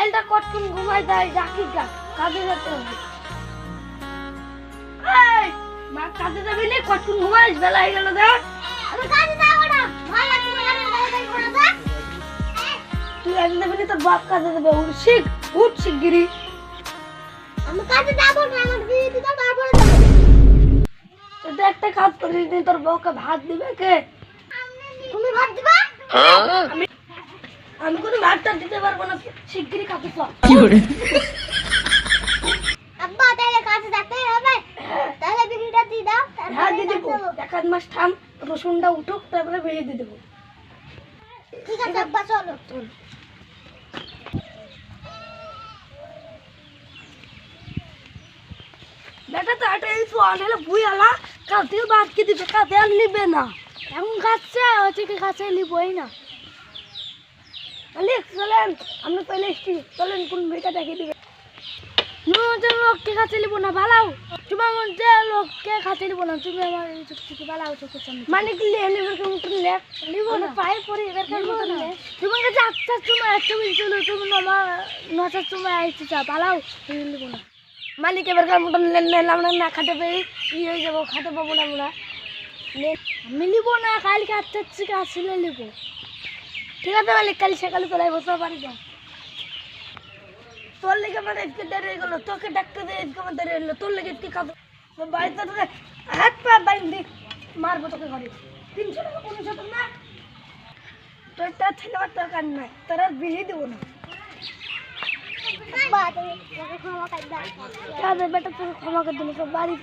ছেলেটা কতক্ষণ ঘুমাই যায় ডাকি কাজে যেতে হবে। এই মা কাজে যাবি না, কতক্ষণ ঘুমাইস, বেলা হয়ে গেল দেখ। আমি কাজে যাব না, ভালো লাগছে না, কাজে যাব না। তুই কাজে যাবি না, তোর বাপ কাজে যাবে। উঠ শিগগিরি। আমি কাজে যাব না, আমার বিয়ে দিতে তারপরে যাব। তুই একটা কাজ করিস নি, তোর বউকে ভাত দিবে কে? তুমি ভাত দিবা? আমি কোনো ভাতটা দিতে পারবো না, শিগগিরি কাজে চল। আব্বা তাহলে কাজে যেতে হবে, তাহলে বিড়িটা দিয়ে দাও। হ্যাঁ দিয়ে দেবো, এক আধ মাস থাম, রসুনটা উঠুক, তারপরে বেরিয়ে দিয়ে দেবো। ঠিক আছে আব্বা, চলো। বেটা তো এটা এই তো আনলে বুই আলা, কালকে বাদ কি দিবে, কালকে আর নিবে না। এখন খাচ্ছে হচ্ছে কি খাচ্ছে লিবই না। আলিক চলেন, আমরা পেলে এসছি, চলেন কোন মেয়েটা দেখে দিবে। লোককে খাচ্ছে লিব না, ভালো তোমার মধ্যে লোককে খাচ্ছে লিব না, তুমি আমার চোখে ভালো চোখের সামনে মানে কি লেনে মতন লেখ লিব না, পায়ে পড়ে এবার মতন লেখ। তোমার কাছে আটটার সময় একটা বলছিল, তুমি নটার সময় আসতে চা ভালো লিব না। মালিক এবার মতন লেন আমরা না খাটে পেয়ে ই হয়ে যাবো, খাটে পাবো না আমরা। আমি লিব না, কালকে আটটার থেকে আসলে লিব। ঠিক আছে মালিক, কাল সকালে চলে বসে বাড়ি যাও। তোর লেগে আমার এদিকে দেরি হয়ে গেলো, তোকে ডাকতে দিয়ে এদিকে আমার দেরি হলো, তোর লেগে এদিকে খাবো বাড়িতে তোকে হাত পা বাইন্ধি মারবো তোকে ঘরে। 300 টাকা 500 টাকা না, তোরটা ছেলে আমার দরকার নাই, তোর আর বিয়ে দেবো না। বেটা তোকে ক্ষমা করে দিল, বাড়ি